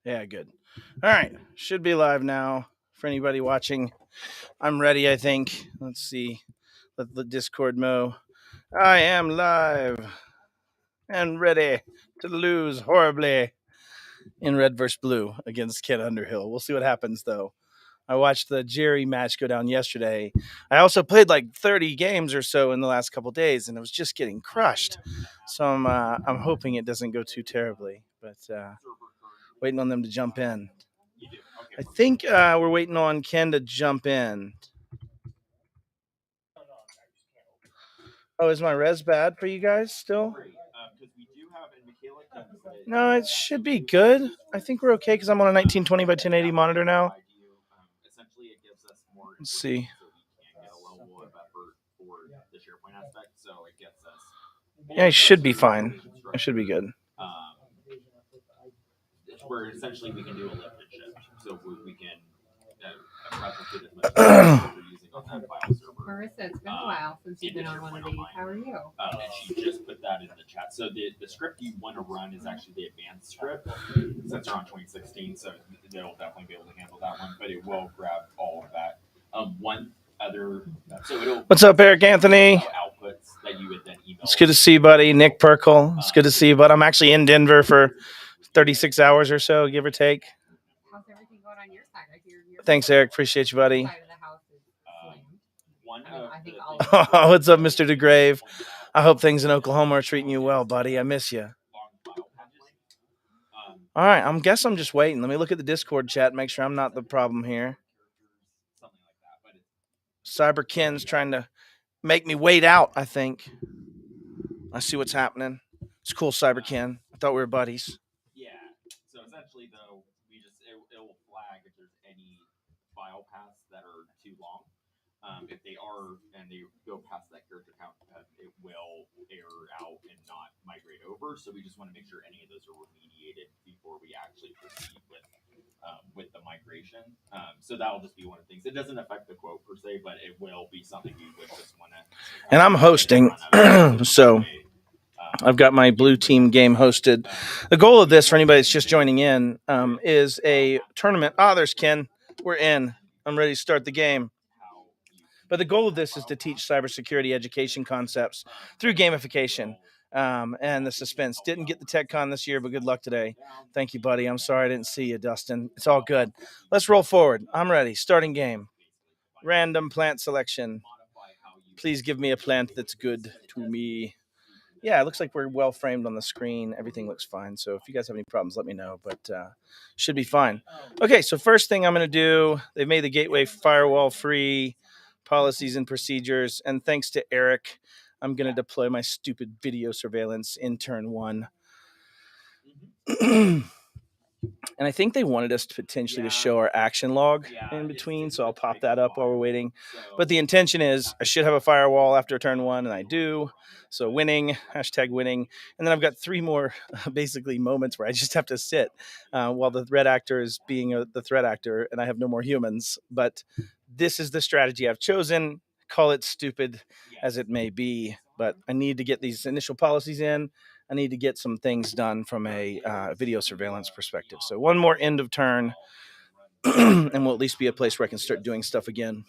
Yeah, good. All right, should be live now for anybody watching. I'm ready, I think. Let's see. Let the Discord know. I am live and ready to lose horribly in red versus blue against Ken Underhill. We'll see what happens, though. I watched the Jerry match go down yesterday. I also played like 30 games or so in the last couple days, and it was just getting crushed. So I'm hoping it doesn't go too terribly, but waiting on them to jump in. I think we're waiting on Ken to jump in. Oh, is my res bad for you guys still? No, it should be good. I think we're okay because I'm on a 1920 by 1080 monitor now. Let's see. Yeah, it should be fine. It should be good. Where essentially we can do a lift and shift, so we can replicate as much as we're using on that file server. Marissa, it's been a while since you've been on one of these. How are you? And she just put that in the chat. So the script you want to run is actually the advanced script. Since they're on 2016, so they'll definitely be able to handle that one. But it will grab all of that. One other. So it'll. What's up, Eric Anthony? Outputs that you would then email. It's good to see you, buddy. Nick Perkle. It's good to see you, bud. I'm actually in Denver for 36 hours or so, give or take. How's everything going on your side? I hear your Thanks, Eric. Appreciate you, buddy. side of the house is I think all Oh, what's up, Mr. DeGrave? I hope things in Oklahoma are treating you well, buddy. I miss you. All right, I'm just waiting. Let me look at the Discord chat, make sure I'm not the problem here. CyberKen's trying to make me wait out, I think. I see what's happening. It's cool, CyberKen. I thought we were buddies. Yeah. So essentially, though, it will flag if there's any file paths that are too long. If they are and they go past that character count, it will error out and not migrate over. So we just want to make sure any of those are remediated before we actually proceed with the migration. So that'll just be one of the things. It doesn't affect the quote per se, but it will be something we would just want to. And I'm hosting, so I've got my blue team game hosted. The goal of this, for anybody that's just joining in, is a tournament. There's Ken. We're in. I'm ready to start the game. But the goal of this is to teach cybersecurity education concepts through gamification and the suspense. Didn't get the TechCon this year, but good luck today. Thank you, buddy. I'm sorry I didn't see you, Dustin. It's all good. Let's roll forward. I'm ready. Starting game. Random plant selection. Please give me a plant that's good to me. Yeah, it looks like we're well framed on the screen. Everything looks fine. So if you guys have any problems, let me know, but should be fine. Okay, so first thing I'm going to do, they've made the gateway firewall free, policies and procedures, and thanks to Eric, I'm going to deploy my stupid video surveillance in turn one. And I think they wanted us to potentially to show our action log in between, so I'll pop that up while we're waiting. But the intention is I should have a firewall after turn one, and I do. So winning, hashtag winning. And then I've got three more basically moments where I just have to sit while the threat actor is being the threat actor, and I have no more humans. But this is the strategy I've chosen. Call it stupid as it may be, but I need to get these initial policies in. I need to get some things done from a video surveillance perspective. So one more end of turn, and we'll at least be a place where I can start doing stuff again.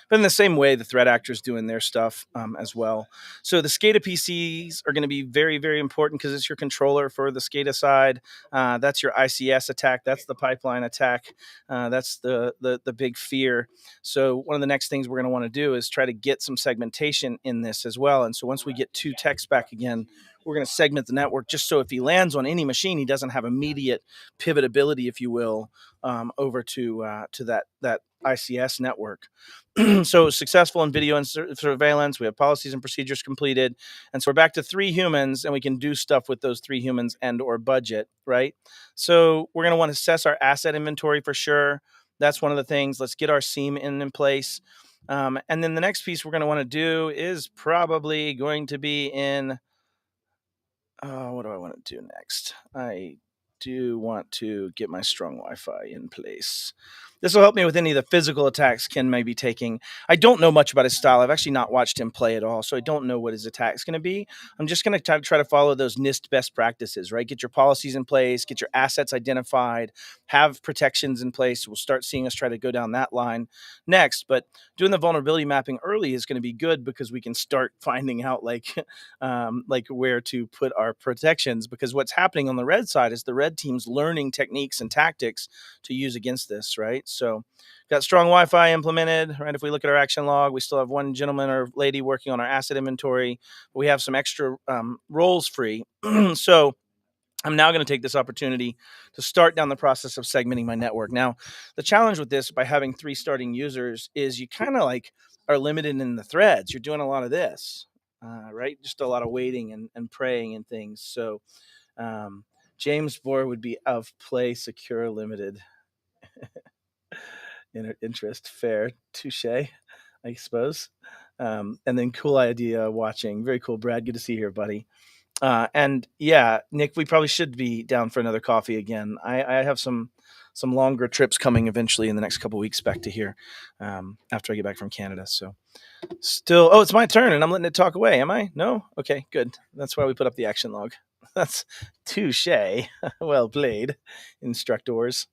But in the same way, the threat actors doing their stuff as well. So the SCADA PCs are going to be very, very important because it's your controller for the SCADA side. That's your ICS attack. That's the pipeline attack. That's the big fear. So one of the next things we're going to want to do is try to get some segmentation in this as well. And so once we get two techs back again, we're going to segment the network just so if he lands on any machine, he doesn't have immediate pivotability, if you will, over to that ICS network. So successful in video and surveillance. We have policies and procedures completed. And so we're back to 3 humans, and we can do stuff with those 3 humans and or budget, right? So we're going to want to assess our asset inventory for sure. That's one of the things. Let's get our SIEM in place. And then the next piece we're going to want to do is probably going to be in, what do I want to do next? I do want to get my strong Wi-Fi in place. This will help me with any of the physical attacks Ken may be taking. I don't know much about his style. I've actually not watched him play at all, so I don't know what his attack's going to be. I'm just going to try to follow those NIST best practices, right? Get your policies in place, get your assets identified, have protections in place. We'll start seeing us try to go down that line next. But doing the vulnerability mapping early is going to be good because we can start finding out like where to put our protections. Because what's happening on the red side is the red team's learning techniques and tactics to use against this, right? So got strong Wi-Fi implemented, right? If we look at our action log, we still have one gentleman or lady working on our asset inventory. We have some extra roles free. So I'm now going to take this opportunity to start down the process of segmenting my network. Now, the challenge with this by having 3 starting users is you kind of like are limited in the threads. You're doing a lot of this, right? Just a lot of waiting and praying and things. So um, James Bohr would be of play secure limited interest. Fair. Touche, I suppose. And then cool idea watching. Very cool, Brad. Good to see you here, buddy. And yeah, Nick, we probably should be down for another coffee again. I have some longer trips coming eventually in the next couple weeks back to here after I get back from Canada. So still, oh, it's my turn and I'm letting it talk away. Am I? No? Okay, good. That's why we put up the action log. That's touche. Well played, instructors.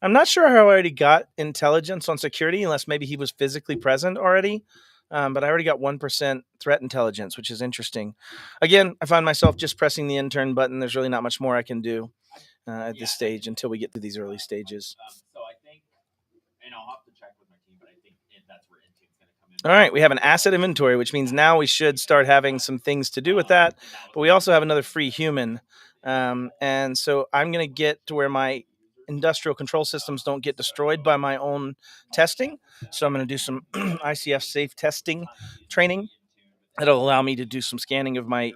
I'm not sure how I already got intelligence on security, unless maybe he was physically present already. But I already got 1% threat intelligence, which is interesting. Again, I find myself just pressing the intern button. There's really not much more I can do at this stage until we get to these early stages. So I think, and I'll have to check with my team, but I think that's where Intune's going to come in. All right, we have an asset inventory, which means now we should start having some things to do with that. But we also have another free human. And so I'm going to get to where my industrial control systems don't get destroyed by my own testing. So I'm going to do some ICF safe testing training. It'll allow me to do some scanning of my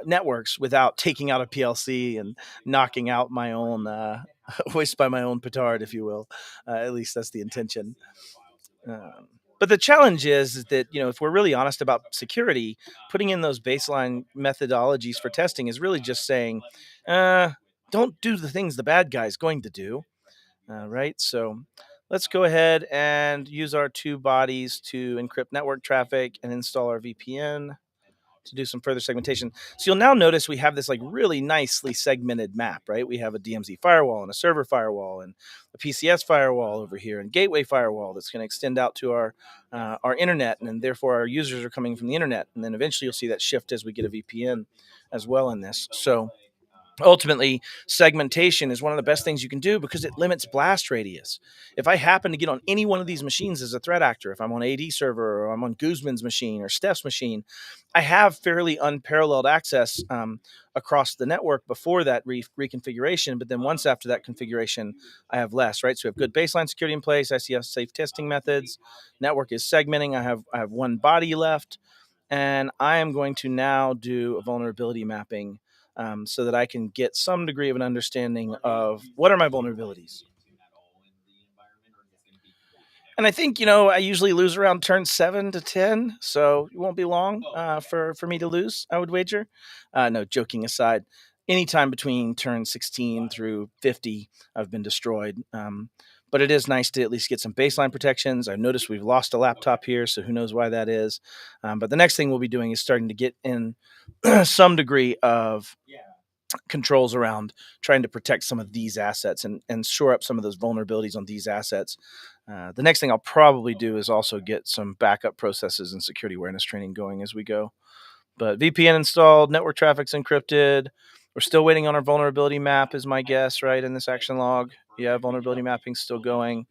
networks without taking out a PLC and knocking out my own, hoist by my own petard, if you will. At least that's the intention. But the challenge is that, if we're really honest about security, putting in those baseline methodologies for testing is really just saying, don't do the things the bad guy's going to do, right? So let's go ahead and use our 2 bodies to encrypt network traffic and install our VPN to do some further segmentation. So you'll now notice we have this like really nicely segmented map, right? We have a DMZ firewall and a server firewall and a PCS firewall over here and gateway firewall that's going to extend out to our internet, and then therefore our users are coming from the internet. And then eventually you'll see that shift as we get a VPN as well in this. So ultimately, segmentation is one of the best things you can do because it limits blast radius. If I happen to get on any one of these machines as a threat actor, if I'm on AD server or I'm on Guzman's machine or Steph's machine, I have fairly unparalleled access across the network before that reconfiguration. But then once after that configuration, I have less, right? So we have good baseline security in place. I see safe testing methods. Network is segmenting. I have 1 body left. And I am going to now do a vulnerability mapping so that I can get some degree of an understanding of what are my vulnerabilities. And I think, I usually lose around turn 7 to 10, so it won't be long for me to lose, I would wager. No, joking aside, anytime between turn 16 through 50, I've been destroyed. But it is nice to at least get some baseline protections. I've noticed we've lost a laptop here, so who knows why that is. But the next thing we'll be doing is starting to get in some degree of controls around trying to protect some of these assets and shore up some of those vulnerabilities on these assets. The next thing I'll probably do is also get some backup processes and security awareness training going as we go. But VPN installed, network traffic's encrypted. We're still waiting on our vulnerability map is my guess, right, in this action log. Yeah, vulnerability mapping's still going.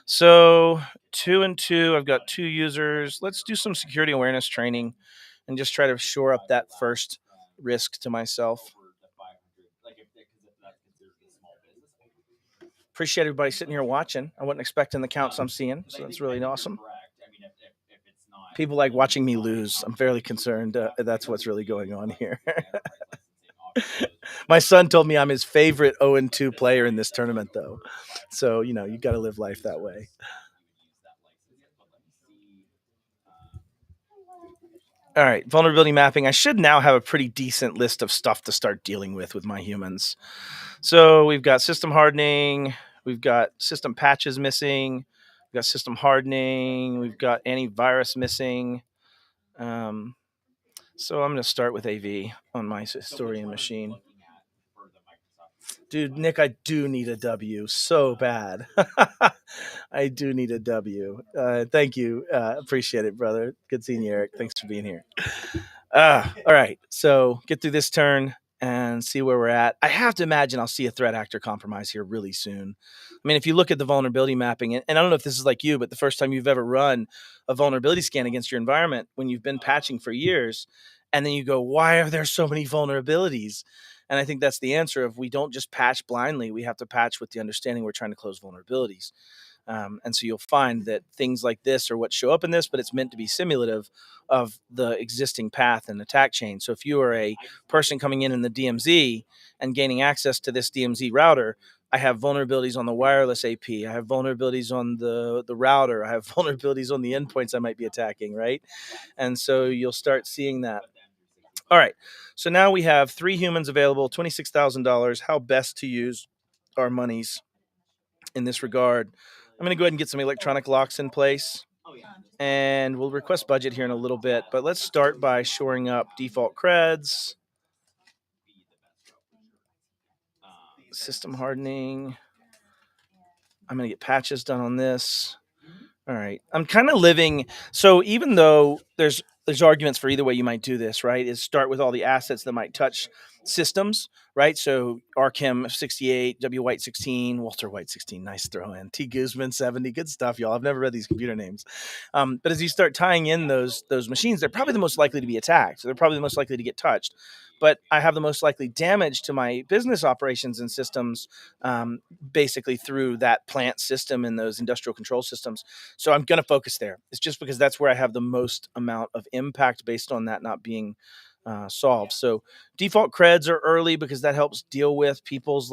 So 2 and 2, I've got 2 users. Let's do some security awareness training and just try to shore up that first risk to myself. Appreciate everybody sitting here watching. I wasn't expecting the counts I'm seeing, so that's really awesome. People like watching me lose. I'm fairly concerned that's what's really going on here. My son told me I'm his favorite 0-2 player in this tournament, though. So, you got to live life that way. All right, vulnerability mapping. I should now have a pretty decent list of stuff to start dealing with my humans. So we've got system hardening, we've got system patches missing, we've got system hardening, we've got antivirus missing. Um, so I'm going to start with AV on my historian machine. Dude, Nick, I do need a W so bad. I do need a W. Thank you. Appreciate it, brother. Good seeing you, Eric. Thanks for being here. All right. So get through this turn and see where we're at. I have to imagine I'll see a threat actor compromise here really soon. I mean, if you look at the vulnerability mapping, and I don't know if this is like you, but the first time you've ever run a vulnerability scan against your environment when you've been patching for years, and then you go, why are there so many vulnerabilities? And I think that's the answer of we don't just patch blindly. We have to patch with the understanding we're trying to close vulnerabilities. And so you'll find that things like this are what show up in this, but it's meant to be simulative of the existing path and attack chain. So if you are a person coming in the DMZ and gaining access to this DMZ router, I have vulnerabilities on the wireless AP. I have vulnerabilities on the router. I have vulnerabilities on the endpoints I might be attacking, right? And so you'll start seeing that. All right. So now we have 3 humans available, $26,000. How best to use our monies in this regard? I'm going to go ahead and get some electronic locks in place. And we'll request budget here in a little bit. But let's start by shoring up default creds, system hardening. I'm going to get patches done on this. All right. I'm kind of living. So even though there's arguments for either way you might do this, right? Is start with all the assets that might touch systems, right? So RChem 68, W White 16, Walter White 16, nice throw in. T Guzman 70, good stuff, y'all. I've never read these computer names. But as you start tying in those machines, they're probably the most likely to be attacked. So they're probably the most likely to get touched. But I have the most likely damage to my business operations and systems, basically through that plant system and those industrial control systems. So I'm going to focus there. It's just because that's where I have the most amount of impact based on that not being solved. So default creds are early because that helps deal with people's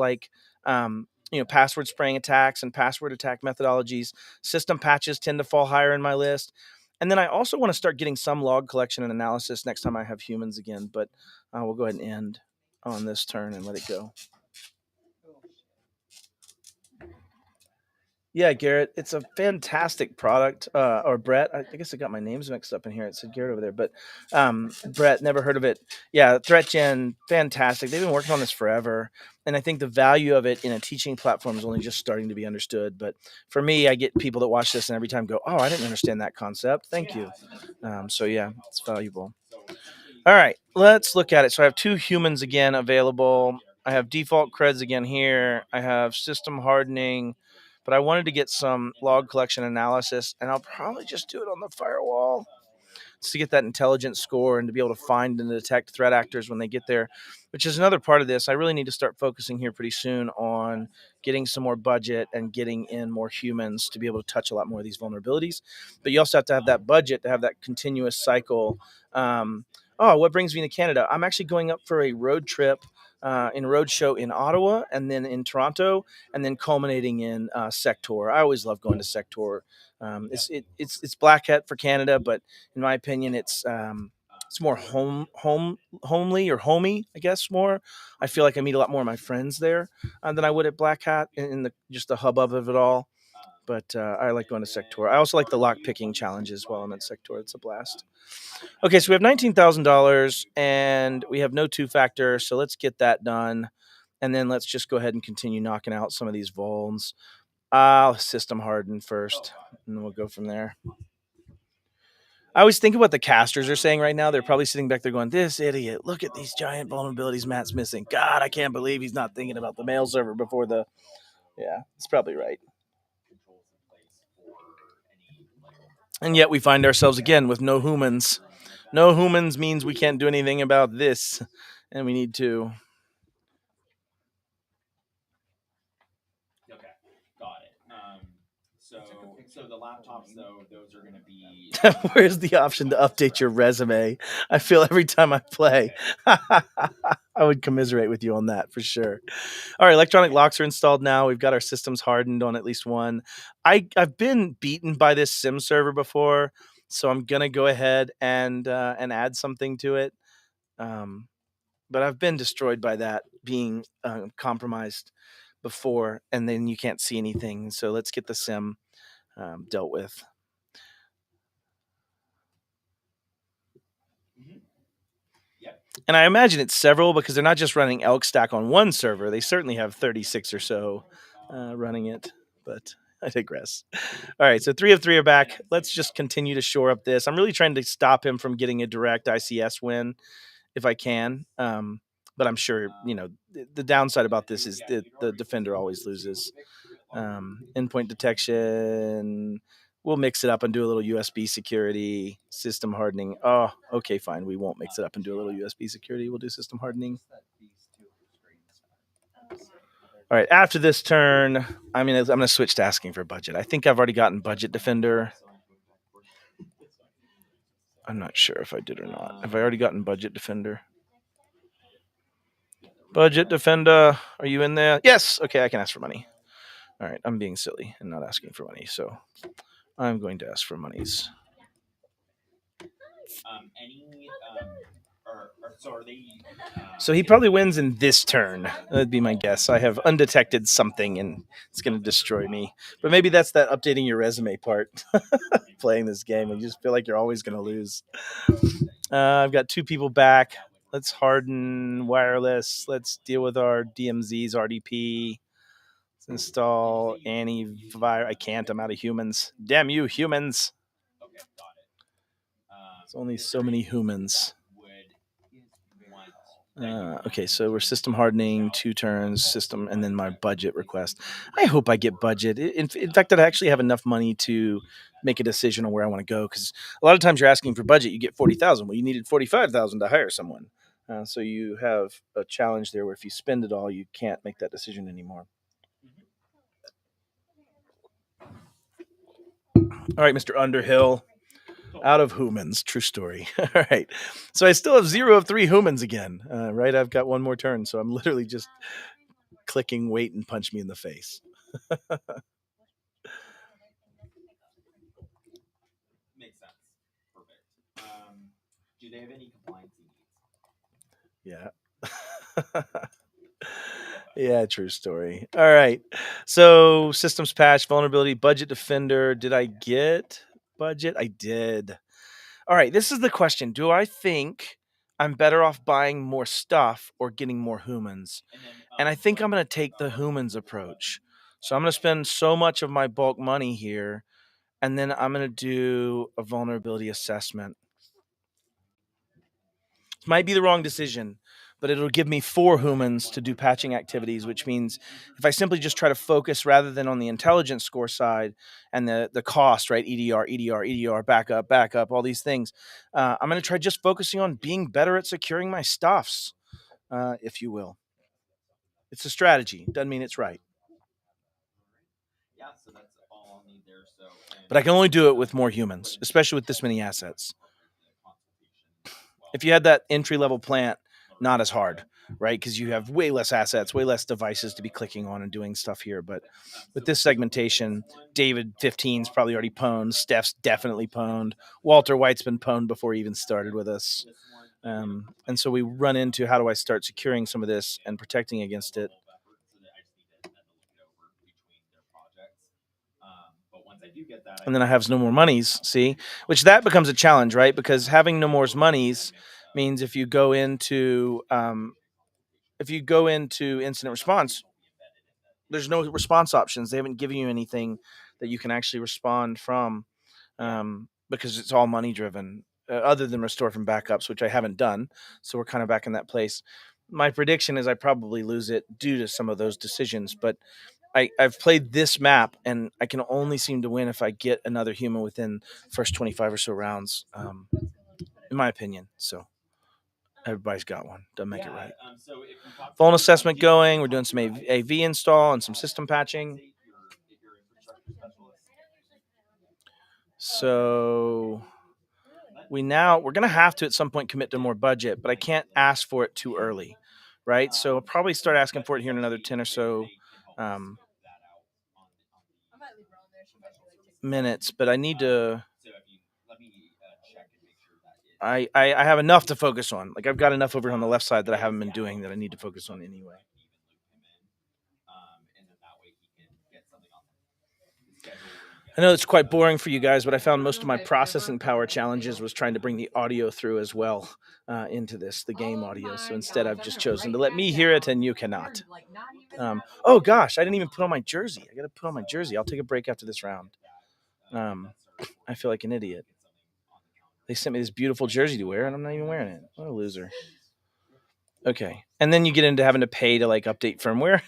password spraying attacks and password attack methodologies. System patches tend to fall higher in my list. And then I also want to start getting some log collection and analysis next time I have humans again. But we'll go ahead and end on this turn and let it go. Yeah, Garrett, it's a fantastic product. Or Brett, I guess I got my names mixed up in here. It said Garrett over there, but Brett, never heard of it. Yeah, ThreatGEN, fantastic. They've been working on this forever, and I think the value of it in a teaching platform is only just starting to be understood. But for me, I get people that watch this and every time go, "Oh, I didn't understand that concept. Thank you." So yeah, it's valuable. All right, let's look at it. So I have 2 humans again available. I have default creds again here. I have system hardening, but I wanted to get some log collection analysis, and I'll probably just do it on the firewall to get that intelligence score and to be able to find and detect threat actors when they get there, which is another part of this. I really need to start focusing here pretty soon on getting some more budget and getting in more humans to be able to touch a lot more of these vulnerabilities. But you also have to have that budget to have that continuous cycle. What brings me to Canada? I'm actually going up for a road trip in roadshow in Ottawa and then in Toronto and then culminating in Sector. I always love going to Sector. It's Black Hat for Canada, but in my opinion, it's more homely or homey, I guess. More, I feel like I meet a lot more of my friends there than I would at Black Hat in the just the hubbub of it all. But I like going to Sector. I also like the lock picking challenges while I'm at Sector. It's a blast. Okay, so we have $19,000 and we have no 2-factor, so let's get that done. And then let's just go ahead and continue knocking out some of these vulns. I'll system harden first, and then we'll go from there. I always think of what the casters are saying right now. They're probably sitting back there going, "This idiot, look at these giant vulnerabilities Matt's missing. God, I can't believe he's not thinking about the mail server before the..." Yeah, it's probably right. And yet we find ourselves again with no humans. No humans means we can't do anything about this, and we need to. Okay, got it. So the laptops though, those are going to be. Where's the option to update your resume? I feel every time I play. I would commiserate with you on that for sure. All right, electronic locks are installed now. We've got our systems hardened on at least one. I've been beaten by this sim server before. So I'm gonna go ahead and add something to it. Um, but I've been destroyed by that being compromised before, and then you can't see anything. So let's get the sim dealt with. Yep. And I imagine it's several because they're not just running Elk Stack on one server. They certainly have 36 or so running it, but I digress. All right, so 3 of 3 are back. Let's just continue to shore up this. I'm really trying to stop him from getting a direct ICS win if I can. But I'm sure, the downside about this is that the defender always loses. Endpoint detection. We'll mix it up and do a little USB security, system hardening. Oh, okay, fine. We won't mix it up and do a little USB security. We'll do system hardening. All right, after this turn, I'm gonna switch to asking for budget. I think I've already gotten budget defender. I'm not sure if I did or not. Have I already gotten budget defender? Budget defender, are you in there? Yes. Okay, I can ask for money. All right, I'm being silly and not asking for money, so I'm going to ask for monies. So are they? So he probably wins in this turn. That'd be my guess. I have undetected something and it's going to destroy me. But maybe that's that updating your resume part. Playing this game, and you just feel like you're always going to lose. I've got 2 people back. Let's harden wireless. Let's deal with our DMZs, RDP. Let's install antivirus. I can't. I'm out of humans. Damn you, humans. Okay, got it. It's only so many humans. Okay, so we're system hardening, 2 turns, system, and then my budget request. I hope I get budget. In fact, that I actually have enough money to make a decision on where I want to go. Because a lot of times you're asking for budget, you get 40,000. Well, you needed 45,000 to hire someone. So you have a challenge there where if you spend it all, you can't make that decision anymore. All right, Mr. Underhill. Out of humans. True story. All right. So I still have 0 of 3 humans again. Right. I've got one more turn. So I'm literally just clicking wait and punch me in the face. Makes sense. Perfect. Do they have any compliance needs? Yeah. Yeah, true story. All right. So systems patch, vulnerability, budget defender. Did I get budget? I did. All right. This is the question. Do I think I'm better off buying more stuff or getting more humans? And I think I'm going to take the humans approach. So I'm going to spend so much of my bulk money here, and then I'm going to do a vulnerability assessment. It might be the wrong decision, but it'll give me 4 humans to do patching activities, which means if I simply just try to focus rather than on the intelligence score side and the cost, right? EDR, backup, all these things. I'm going to try just focusing on being better at securing my stuffs, if you will. It's a strategy. Doesn't mean it's right. Yeah, so that's all I'll need there. But I can only do it with more humans, especially with this many assets. If you had that entry level plant, not as hard, right? Because you have way less assets, way less devices to be clicking on and doing stuff here. But with this segmentation, David 15's probably already pwned. Steph's definitely pwned. Walter White's been pwned before he even started with us. And so we run into how do I start securing some of this and protecting against it. And then I have no more monies, see? Which that becomes a challenge, right? Because having no more monies means if you go into incident response, there's no response options. They haven't given you anything that you can actually respond from, because it's all money driven, other than restore from backups, which I haven't done. So we're kind of back in that place. My prediction is I probably lose it due to some of those decisions, but I've played this map and I can only seem to win if I get another human within first 25 or so rounds, in my opinion. So everybody's got one. Doesn't make it right. Phone assessment going. We're doing some AV install and some system patching. So we're going to have to at some point commit to more budget, but I can't ask for it too early, right? So I'll probably start asking for it here in another 10 or so minutes, but I need to I have enough to focus on. Like I've got enough over on the left side that I haven't been doing that I need to focus on anyway. I know it's quite boring for you guys, but I found most of my processing power challenges was trying to bring the audio through as well into this, the game audio. So instead, I've just chosen to let me hear it and you cannot. Oh gosh, I didn't even put on my jersey. I got to put on my jersey. I'll take a break after this round. I feel like an idiot. They sent me this beautiful jersey to wear, and I'm not even wearing it. What a loser. Okay. And then you get into having to pay to like update firmware,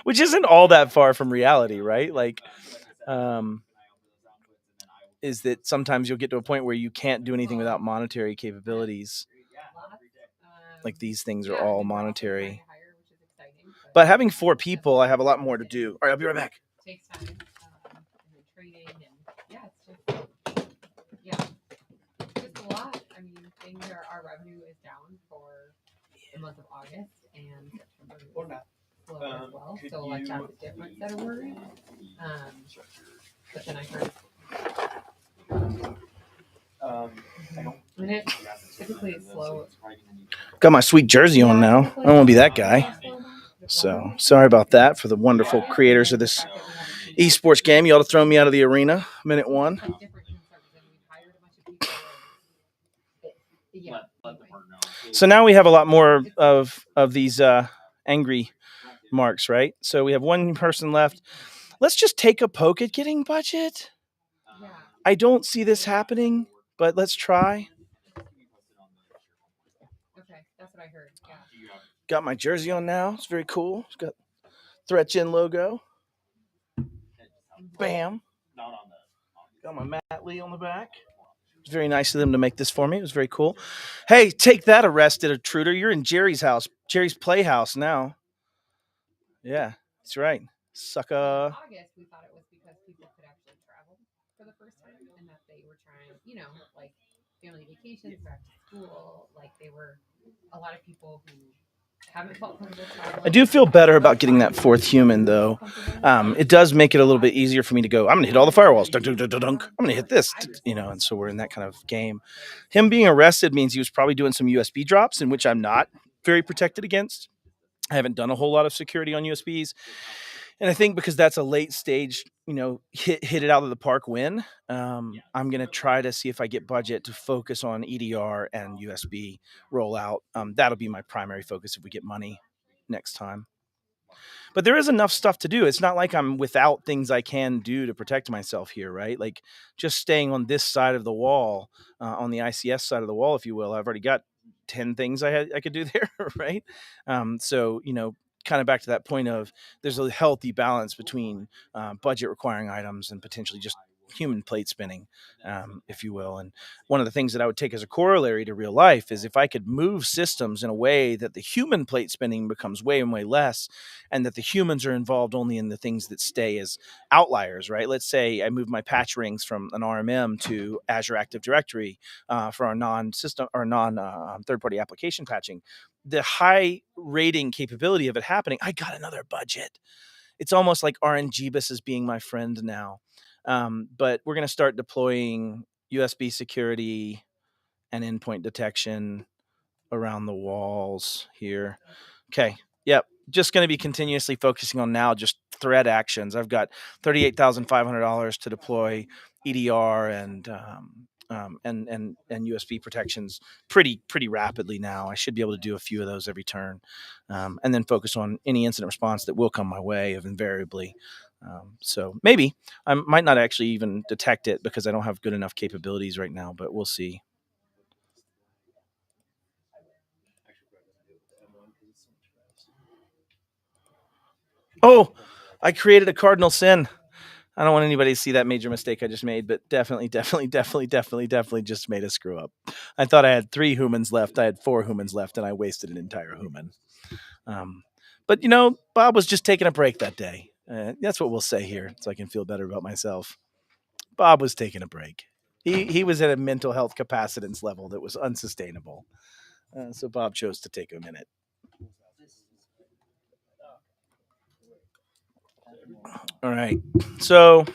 which isn't all that far from reality, right? Like, is that sometimes you'll get to a point where you can't do anything without monetary capabilities. Like these things are all monetary. But having 4 people, I have a lot more to do. All right, I'll be right back. Takes time, and then training, and it's just a lot. I mean, things our revenue is down for the month of August, and September is slow as well. So like that's a different set of worries. But then I heard. And it's typically slow. Got my sweet jersey on now. I don't want to be that guy. So sorry about that for the wonderful creators of this esports game. You ought to throw me out of the arena. Minute 1. So now we have a lot more of these angry marks, right? So we have 1 person left. Let's just take a poke at getting budget. I don't see this happening, but let's try. Okay, that's what I heard. Yeah. Got my jersey on now. It's very cool. It's got ThreatGEN logo. Bam. Got my Matt Lee on the back. It's very nice of them to make this for me. It was very cool. Hey, take that, arrested intruder. You're in Jerry's house. Jerry's playhouse now. Yeah, that's right. Sucker. In August, we thought it was because people could actually travel for the first time, and that they were trying, like family vacations, back to school. Like they were a lot of people who haven't felt comfortable traveling. I do feel better about getting that 4th human, though. It does make it a little bit easier for me to go, I'm going to hit all the firewalls. Dunk, dunk, dunk, dunk, dunk. I'm going to hit this, and so we're in that kind of game. Him being arrested means he was probably doing some USB drops, in which I'm not very protected against. I haven't done a whole lot of security on USBs. And I think because that's a late stage, hit it out of the park win, I'm going to try to see if I get budget to focus on EDR and USB rollout. That'll be my primary focus if we get money next time. But there is enough stuff to do. It's not like I'm without things I can do to protect myself here, right? Like just staying on this side of the wall, on the ICS side of the wall, if you will. I've already got 10 things I could do there, right? So, kind of back to that point of there's a healthy balance between budget requiring items and potentially just human plate spinning, if you will. And one of the things that I would take as a corollary to real life is if I could move systems in a way that the human plate spinning becomes way and way less, and that the humans are involved only in the things that stay as outliers, right? Let's say I move my patch rings from an RMM to Azure Active Directory for our non-system or non-third-party application patching. The high rating capability of it happening, I got another budget. It's almost like RNGBus is being my friend now. But we're going to start deploying USB security and endpoint detection around the walls here. Okay. Yep. Just going to be continuously focusing on now just threat actions. I've got $38,500 to deploy EDR and USB protections pretty rapidly now. I should be able to do a few of those every turn, and then focus on any incident response that will come my way of invariably. So maybe I might not actually even detect it because I don't have good enough capabilities right now, but we'll see. Oh, I created a cardinal sin. I don't want anybody to see that major mistake I just made, but definitely just made a screw up. I thought I had 3 humans left. I had 4 humans left, and I wasted an entire human. But Bob was just taking a break that day. That's what we'll say here, so I can feel better about myself. Bob was taking a break. He was at a mental health capacitance level that was unsustainable. So Bob chose to take a minute. All right. So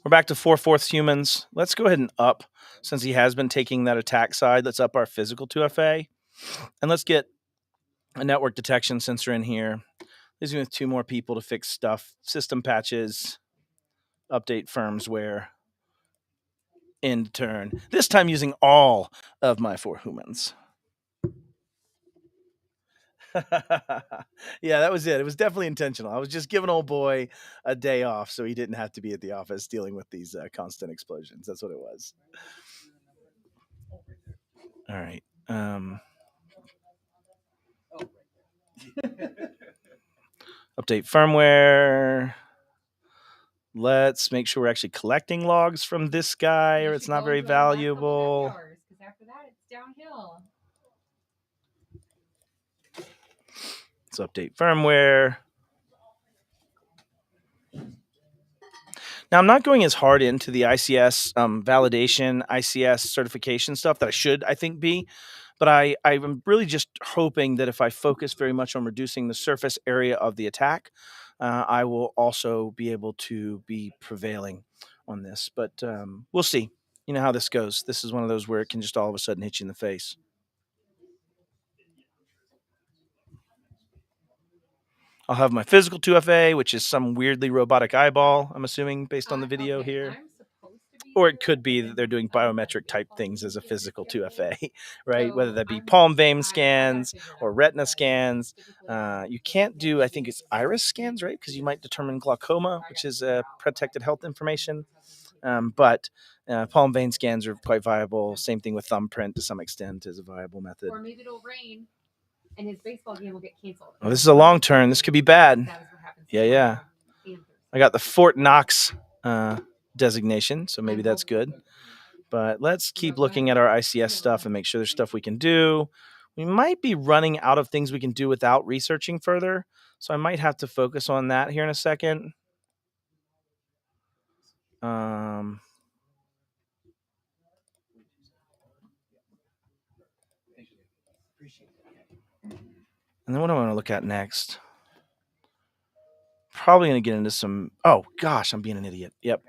we're back to 4/4 humans. Let's go ahead and up since he has been taking that attack side. Let's up our physical 2FA. And let's get a network detection sensor in here. Leaves me with 2 more people to fix stuff. System patches, update firmware, end turn. This time using all of my 4 humans. Yeah, that was it. It was definitely intentional. I was just giving old boy a day off so he didn't have to be at the office dealing with these constant explosions. That's what it was. All right. Update firmware. Let's make sure we're actually collecting logs from this guy, or it's not very valuable. Because after that, it's downhill. Let's update firmware. Now, I'm not going as hard into the ICS validation, ICS certification stuff that I should, I think, be. But I'm really just hoping that if I focus very much on reducing the surface area of the attack, I will also be able to be prevailing on this. But we'll see. You know how this goes. This is one of those where it can just all of a sudden hit you in the face. I'll have my physical 2FA, which is some weirdly robotic eyeball, I'm assuming, based on the video here. Or it could be that they're doing biometric type things as a physical 2FA, right? Whether that be palm vein scans or retina scans. You can't do, I think it's iris scans, right? Because you might determine glaucoma, which is protected health information. But palm vein scans are quite viable. Same thing with thumbprint to some extent is a viable method. Or maybe it'll rain and his baseball game will get canceled. Oh, this is a long turn. This could be bad. Yeah. I got the Fort Knox designation, so maybe that's good. But let's keep looking at our ICS stuff and make sure there's stuff we can do. We might be running out of things we can do without researching further, so I might have to focus on that here in a second. And then what do I want to look at next? Probably going to get into some... Oh, gosh, I'm being an idiot. Yep.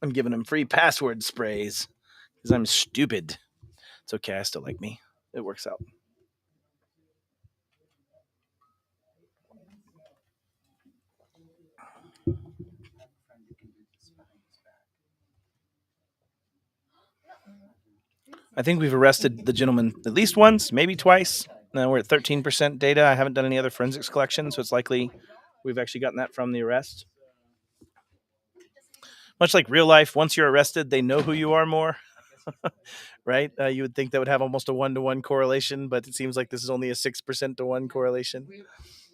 I'm giving him free password sprays because I'm stupid. It's okay. I still like me. It works out. I think we've arrested the gentleman at least once, maybe twice. Now we're at 13% data. I haven't done any other forensics collection, so it's likely we've actually gotten that from the arrest. Much like real life, once you're arrested, they know who you are more, right? You would think that would have almost a 1-to-1 correlation, but it seems like this is only a 6% to 1 correlation.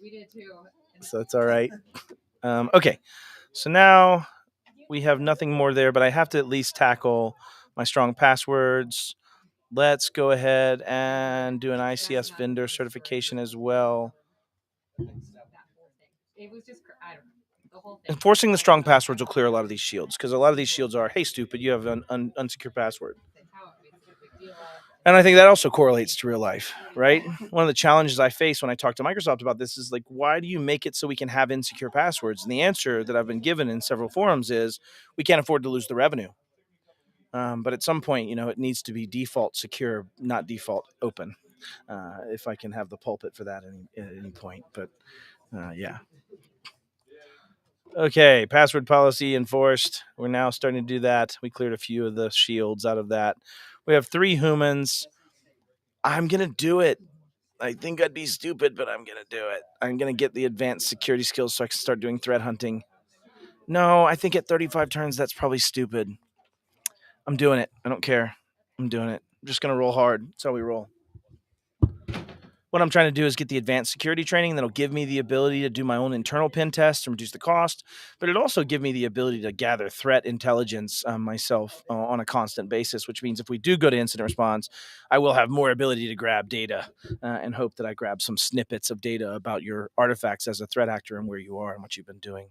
We did too. So it's all right. Okay, so now we have nothing more there, but I have to at least tackle my strong passwords. Let's go ahead and do an ICS vendor certification as well. It was just, I don't know. Enforcing the strong passwords will clear a lot of these shields, because a lot of these shields are, hey, stupid, you have an unsecure password. And I think that also correlates to real life, right? One of the challenges I face when I talk to Microsoft about this is like, why do you make it so we can have insecure passwords? And the answer that I've been given in several forums is we can't afford to lose the revenue. But at some point, it needs to be default secure, not default open. If I can have the pulpit for that at any point. But yeah. Okay, password policy enforced. We're now starting to do that. We cleared a few of the shields out of that. We have 3 humans. I'm going to do it. I think I'd be stupid, but I'm going to do it. I'm going to get the advanced security skills so I can start doing threat hunting. No, I think at 35 turns, that's probably stupid. I'm doing it. I don't care. I'm doing it. I'm just going to roll hard. That's how we roll. What I'm trying to do is get the advanced security training that'll give me the ability to do my own internal pen test and reduce the cost, but it'll also give me the ability to gather threat intelligence myself on a constant basis, which means if we do go to incident response, I will have more ability to grab data and hope that I grab some snippets of data about your artifacts as a threat actor and where you are and what you've been doing.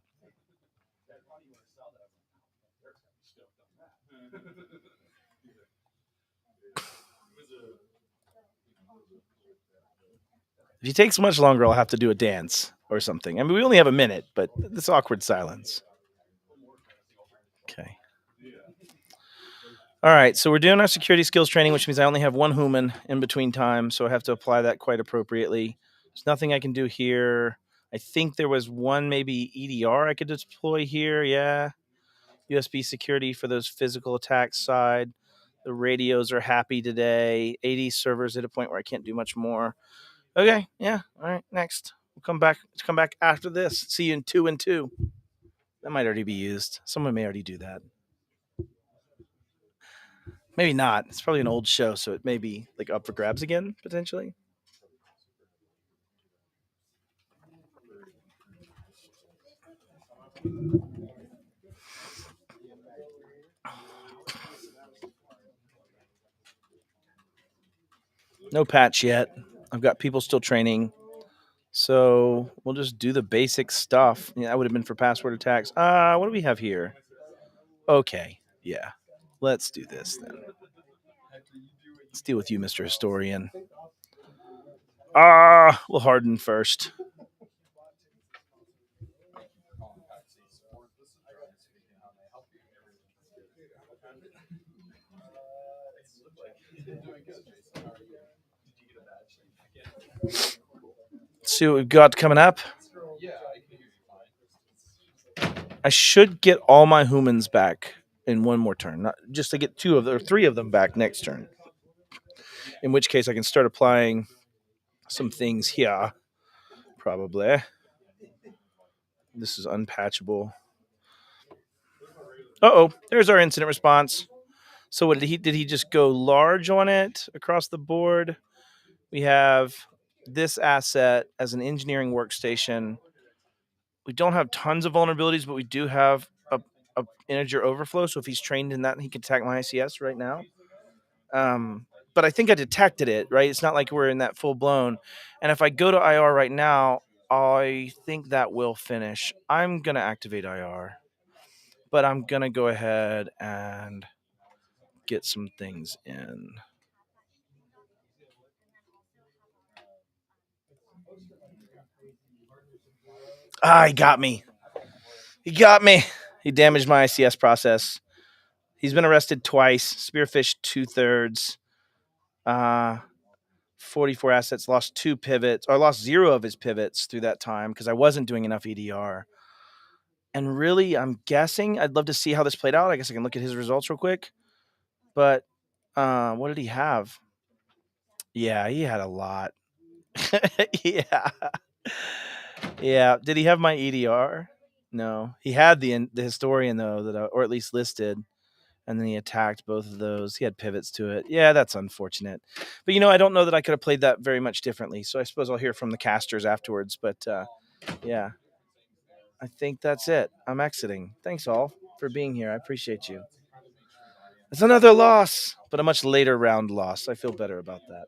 If he takes much longer, I'll have to do a dance or something. I mean, we only have a minute, but this awkward silence. Okay. All right, so we're doing our security skills training, which means I only have one human in between time, so I have to apply that quite appropriately. There's nothing I can do here. I think there was one maybe EDR I could deploy here. Yeah, USB security for those physical attacks side. The radios are happy today. 80 servers at a point where I can't do much more. Okay, yeah. All right, next. We'll come back. Come back after this. See you in 2 and 2. That might already be used. Someone may already do that. Maybe not. It's probably an old show, so it may be like up for grabs again, potentially. No patch yet. I've got people still training. So we'll just do the basic stuff. Yeah, that would have been for password attacks. What do we have here? Okay. Yeah. Let's do this then. Let's deal with you, Mr. Historian. We'll harden first. Let's see what we've got coming up. I should get all my humans back in one more turn, not just to get 2 of them or 3 of them back next turn. In which case, I can start applying some things here. Probably. This is unpatchable. There's our incident response. So what did he just go large on it across the board? We have this asset as an engineering workstation. We don't have tons of vulnerabilities, but we do have a integer overflow. So if he's trained in that, he can attack my ICS right now. But I think I detected it, right? It's not like we're in that full blown. And if I go to IR right now, I think that will finish. I'm going to activate IR, but I'm going to go ahead and get some things in. He got me. He got me. He damaged my ICS process. He's been arrested twice, spearfished 2/3. 44 assets, lost 2 pivots, or lost 0 of his pivots through that time because I wasn't doing enough EDR. And really, I'm guessing, I'd love to see how this played out. I guess I can look at his results real quick. But what did he have? Yeah, he had a lot. Yeah. Yeah. Did he have my EDR? No. He had the historian, though, or at least listed. And then he attacked both of those. He had pivots to it. Yeah, that's unfortunate. But, I don't know that I could have played that very much differently. So I suppose I'll hear from the casters afterwards. But, yeah, I think that's it. I'm exiting. Thanks, all, for being here. I appreciate you. It's another loss, but a much later round loss. I feel better about that.